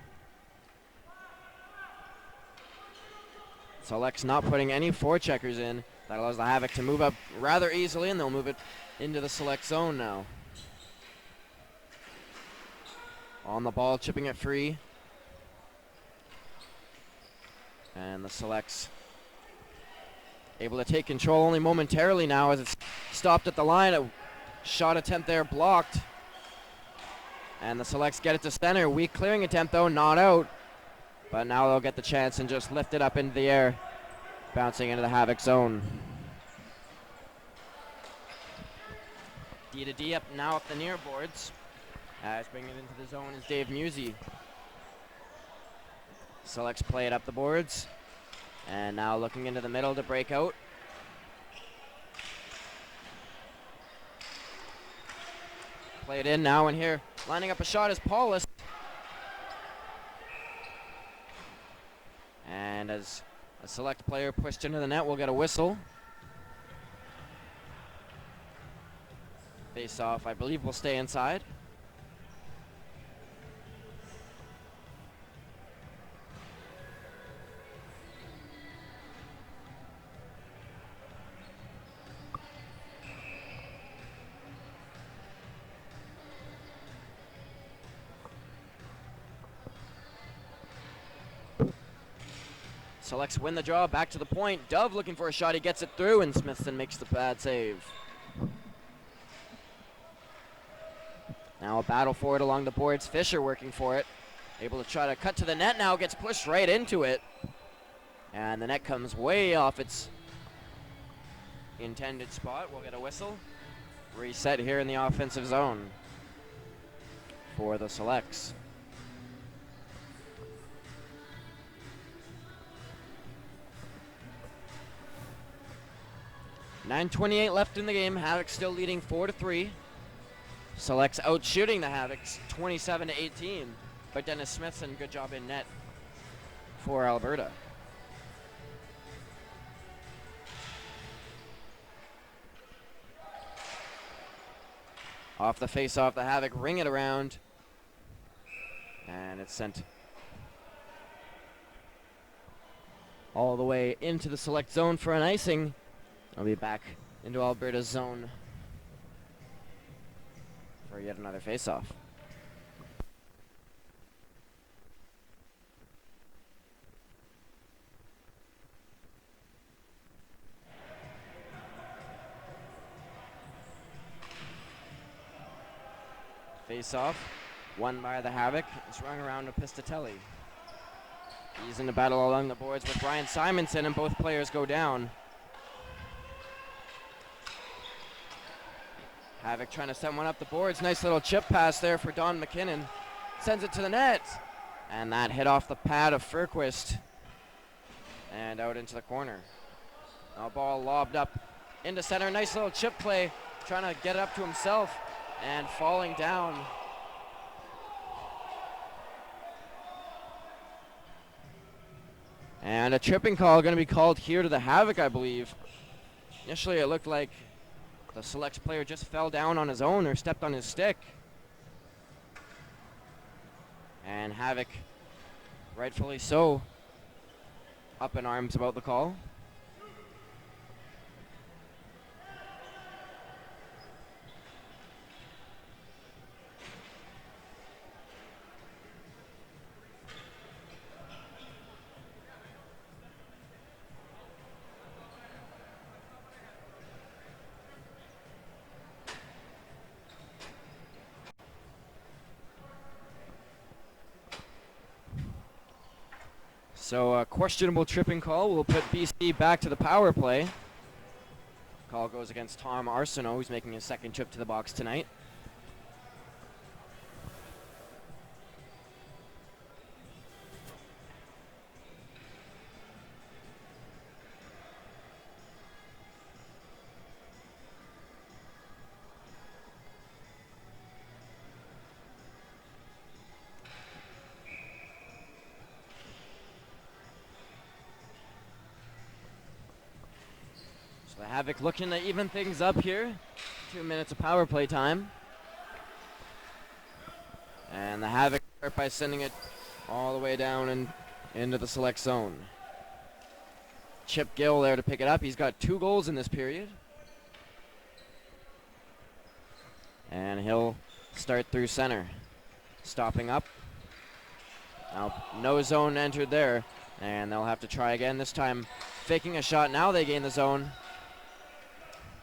Select's not putting any forecheckers in. That allows the Havoc to move up rather easily, and they'll move it into the Select zone now. On the ball, chipping it free. And the Select's able to take control only momentarily now as it's stopped at the line. A shot attempt there blocked. And the Selects get it to center. Weak clearing attempt though, not out. But now they'll get the chance and just lift it up into the air, bouncing into the Havoc zone. D to D up now up the near boards. As bringing it into the zone is Dave Musey. Selects play it up the boards. And now looking into the middle to break out. Play it in now, and here lining up a shot is Paulus. And as a Select player pushed into the net, we'll get a whistle. Face off, I believe, will stay inside. Selects win the draw, back to the point. Dove looking for a shot, he gets it through, and Smithson makes the bad save. Now a battle for it along the boards. Fisher working for it. Able to try to cut to the net now, gets pushed right into it. And the net comes way off its intended spot. We'll get a whistle. Reset here in the offensive zone for the Selects. 9:28 left in the game. Havoc still leading 4-3. Selects out shooting the Havocs 27-18. But Dennis Smithson, good job in net for Alberta. Off the face-off, the Havoc ring it around. And it's sent all the way into the Select zone for an icing. I'll be back into Alberta's zone for yet another face-off. Face-off, won by the Havoc. It's rung around to Pistatelli. He's in the battle along the boards with Brian Simonson, and both players go down. Havoc trying to send one up the boards. Nice little chip pass there for Don McKinnon. Sends it to the net. And that hit off the pad of Furquist. And out into the corner. Now ball lobbed up into center. Nice little chip play. Trying to get it up to himself. And falling down. And a tripping call going to be called here to the Havoc, I believe. Initially it looked like the Selects player just fell down on his own or stepped on his stick. And Havoc, rightfully so, up in arms about the call. So a questionable tripping call will put BC back to the power play. Call goes against Tom Arsenault, who's making his second trip to the box tonight. The Havoc looking to even things up here. 2 minutes of power play time. And the Havoc start by sending it all the way down and into the select zone. Chip Gill there to pick it up. He's got 2 goals in this period. And he'll start through center. Stopping up. Now no zone entered there. And they'll have to try again. This time faking a shot. Now they gain the zone.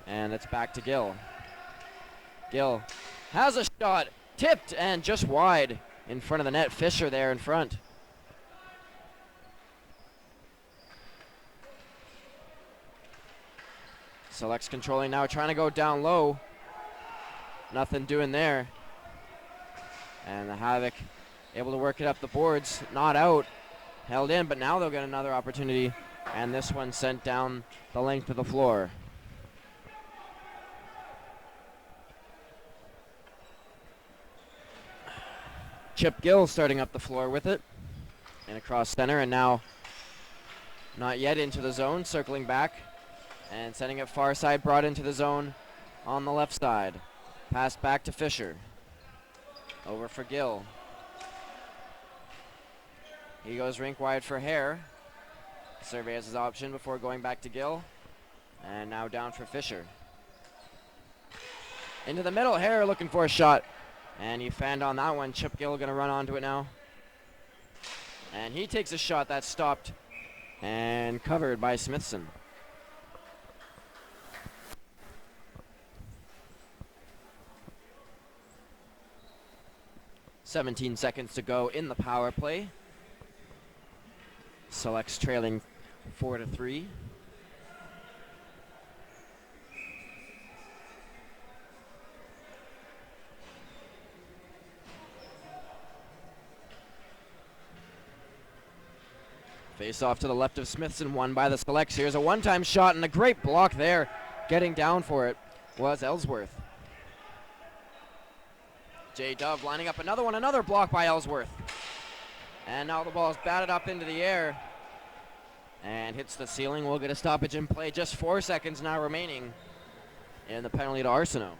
And it's back to Gill. Gill has a shot. Tipped and just wide in front of the net. Fisher there in front. Selects controlling now, trying to go down low. Nothing doing there. And the Havoc able to work it up the boards. Not out. Held in, but now they'll get another opportunity. And this one sent down the length of the floor. Chip Gill starting up the floor with it. And across center, and now not yet into the zone, circling back. And sending it far side, brought into the zone on the left side. Pass back to Fisher. Over for Gill. He goes rink wide for Hare. Surveys his option before going back to Gill. And now down for Fisher. Into the middle, Hare looking for a shot. And he fanned on that one. Chip Gill going to run onto it now. And he takes a shot that's stopped and covered by Smithson. "17 seconds to go in the power play. Selects trailing 4-3. Face off to the left of Smithson, won by the Selects. Here's a one-time shot and a great block there. Getting down for it was Ellsworth. Jay Dove lining up another one, another block by Ellsworth. And now the ball is batted up into the air and hits the ceiling. We'll get a stoppage in play. Just 4 seconds now remaining in the penalty to Arsenault.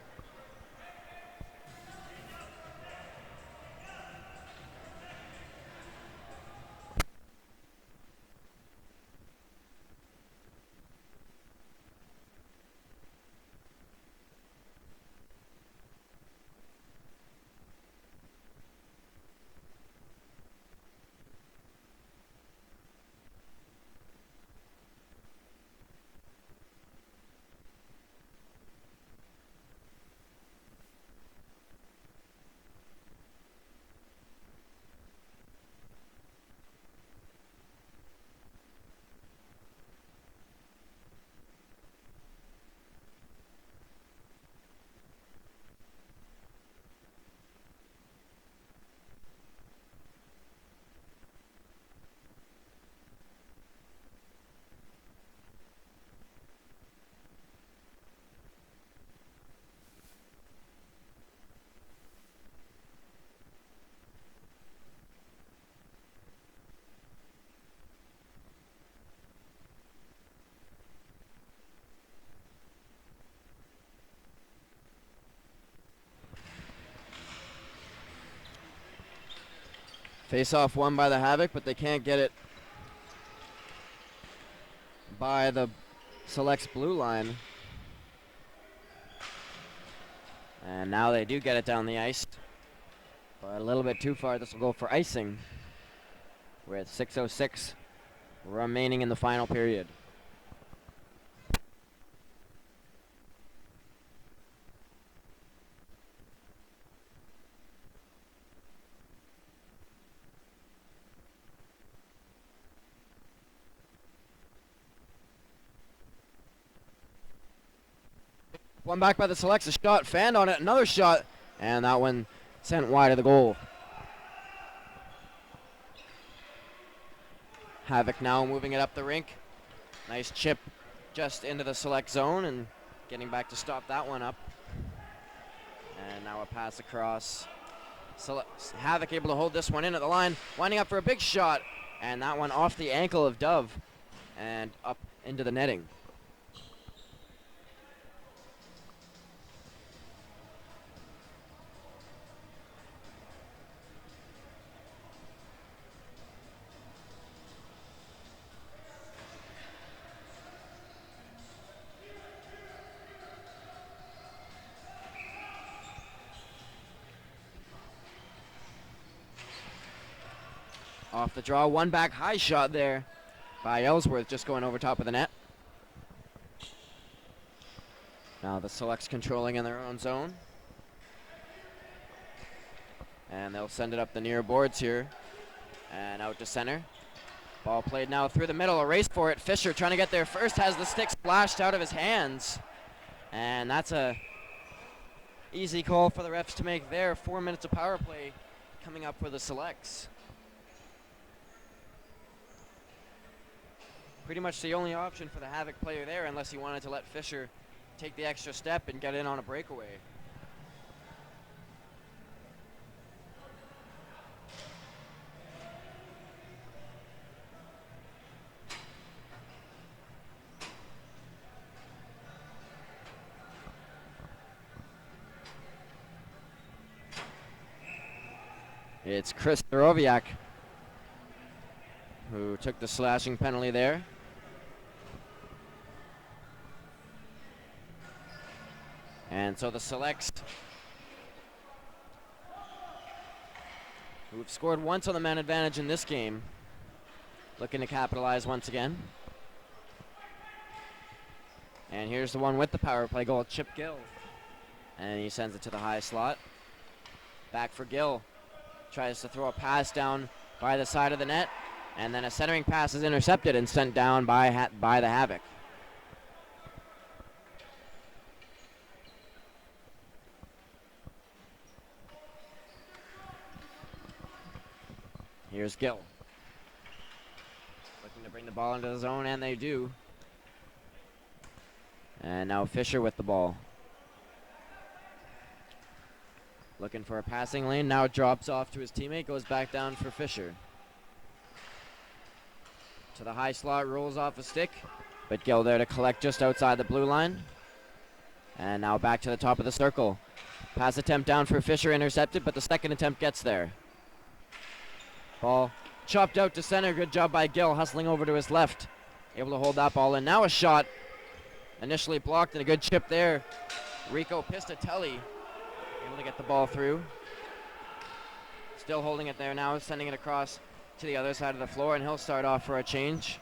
Face-off won by the Havoc, but they can't get it by the Selects blue line. And now they do get it down the ice, but a little bit too far. This will go for icing with 6:06 remaining in the final period. One back by the Selects, a shot, fanned on it, another shot, and that one sent wide of the goal. Havoc now moving it up the rink. Nice chip just into the Select zone and getting back to stop that one up. And now a pass across. Havoc able to hold this one in at the line, winding up for a big shot, and that one off the ankle of Dove and up into the netting. Off the draw, one back high shot there by Ellsworth, just going over top of the net. Now the Selects controlling in their own zone. And they'll send it up the near boards here. And out to center. Ball played now through the middle, a race for it. Fisher trying to get there first, has the stick splashed out of his hands. And that's a easy call for the refs to make there. 4 minutes of power play coming up for the Selects. Pretty much the only option for the Havoc player there, unless he wanted to let Fisher take the extra step and get in on a breakaway. It's Chris Staroviak who took the slashing penalty there. And so the Selects, who've scored once on the man advantage in this game, looking to capitalize once again. And here's the one with the power play goal, Chip Gill. And he sends it to the high slot. Back for Gill. Tries to throw a pass down by the side of the net. And then a centering pass is intercepted and sent down by the Havoc. Here's Gill. Looking to bring the ball into the zone, and they do. And now Fisher with the ball. Looking for a passing lane, now drops off to his teammate, goes back down for Fisher. To the high slot, rolls off a stick, but Gill there to collect just outside the blue line. And now back to the top of the circle. Pass attempt down for Fisher, intercepted, but the second attempt gets there. Ball chopped out to center. Good job by Gill, hustling over to his left. Able to hold that ball in. Now a shot. Initially blocked and a good chip there. Rico Pistatelli able to get the ball through. Still holding it there now, sending it across to the other side of the floor, and he'll start off for a change.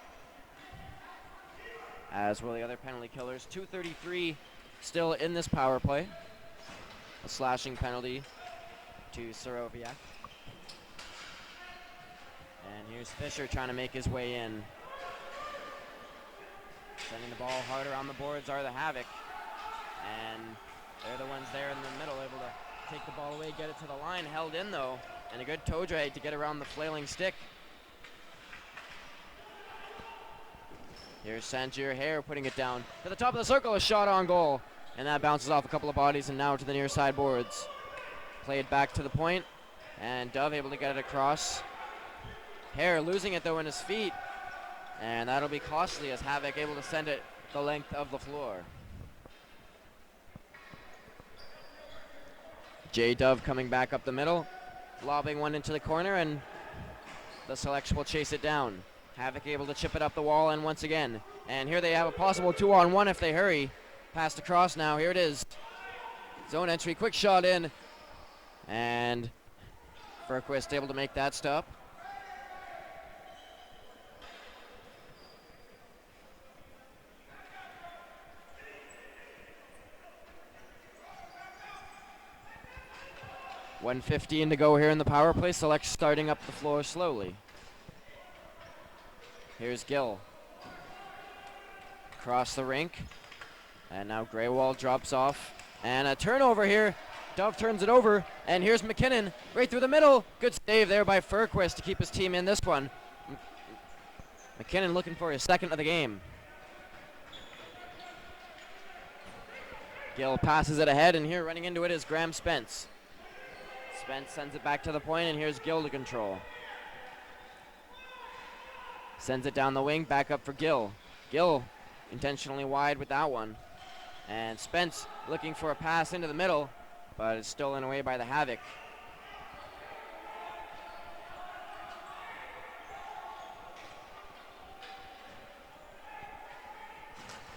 As will the other penalty killers. 2:33 still in this power play. A slashing penalty to Staroviak. And here's Fisher trying to make his way in. Sending the ball harder on the boards are the Havoc. And they're the ones there in the middle, able to take the ball away, get it to the line. Held in, though. And a good toe drag to get around the flailing stick. Here's Sanjir Hare putting it down. To the top of the circle, a shot on goal. And that bounces off a couple of bodies and now to the near side boards. Played back to the point. And Dove able to get it across. Hare losing it though in his feet, and that'll be costly as Havoc able to send it the length of the floor. Jay Dove coming back up the middle, lobbing one into the corner, and the Selects will chase it down. Havoc able to chip it up the wall, and once again, and here they have a possible 2-on-1 if they hurry. Passed across now, here it is. Zone entry, quick shot in, and Furquist able to make that stop. .1:15 to go here in the power play. Select starting up the floor slowly. Here's Gill. Across the rink. And now Graywall drops off. And a turnover here. Dove turns it over. And here's McKinnon right through the middle. Good save there by Furquist to keep his team in this one. McKinnon looking for his second of the game. Gill passes it ahead, and here running into it is Graham Spence. Spence sends it back to the point, and here's Gill to control. Sends it down the wing, back up for Gill. Gill intentionally wide with that one. And Spence looking for a pass into the middle, but it's stolen away by the Havoc.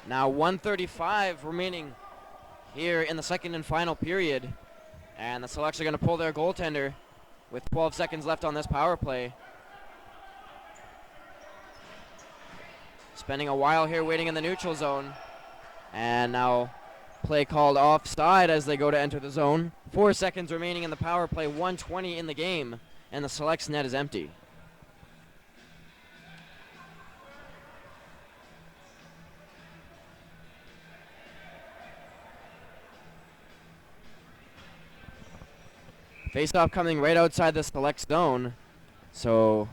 Now 1:35 remaining here in the second and final period. And the Selects are going to pull their goaltender with 12 seconds left on this power play. spending a while here waiting in the neutral zone. And now play called offside as they go to enter the zone. 4 seconds remaining in the power play, 1:20 in the game, and the Selects net is empty. Face-off coming right outside the Select zone. So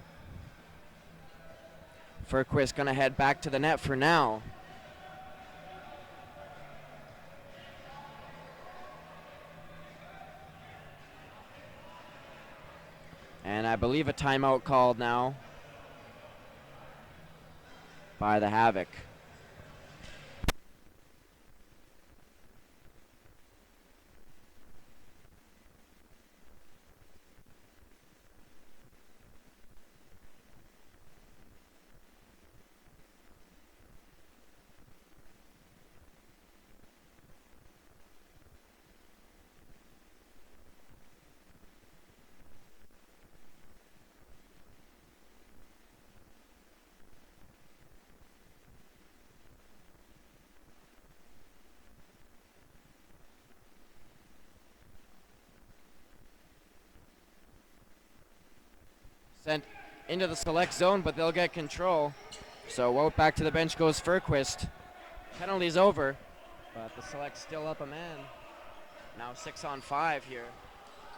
Furquist gonna head back to the net for now. And I believe a timeout called now by the Havoc. Sent into the Select zone, but they'll get control. So out back to the bench goes Furquist. Penalty's over, but the Select still up a man. Now 6-on-5 here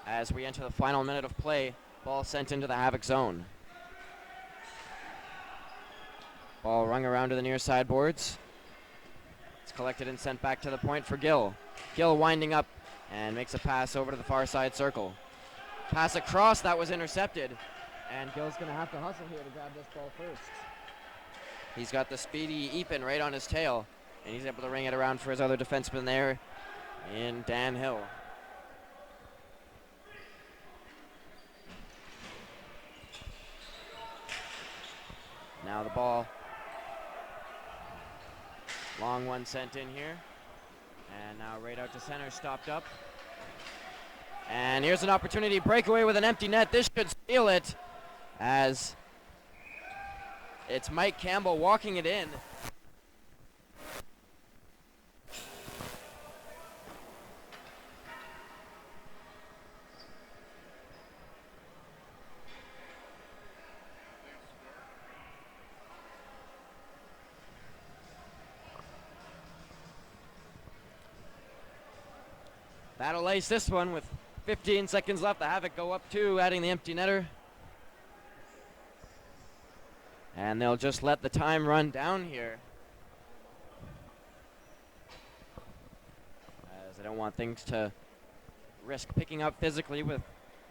as we enter the final minute of play. Ball sent into the Havoc zone. Ball rung around to the near side boards. It's collected and sent back to the point for Gill. Gill winding up and makes a pass over to the far side circle. Pass across, that was intercepted. And Gill's going to have to hustle here to grab this ball first. He's got the speedy Eapon right on his tail, and he's able to ring it around for his other defenseman there in Dan Hill. Now the ball. Long one sent in here. And now right out to center, stopped up. And here's an opportunity, breakaway with an empty net. This should steal it, as it's Mike Campbell walking it in. That'll ace this one with 15 seconds left. The Havoc go up 2, adding the empty netter. And they'll just let the time run down here, as they don't want things to risk picking up physically with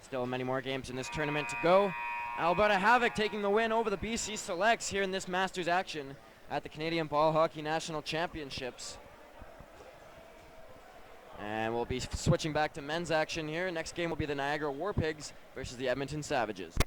still many more games in this tournament to go. Alberta Havoc taking the win over the BC Selects here in this Masters action at the Canadian Ball Hockey National Championships. And we'll be switching back to men's action here. Next game will be the Niagara War Pigs versus the Edmonton Savages.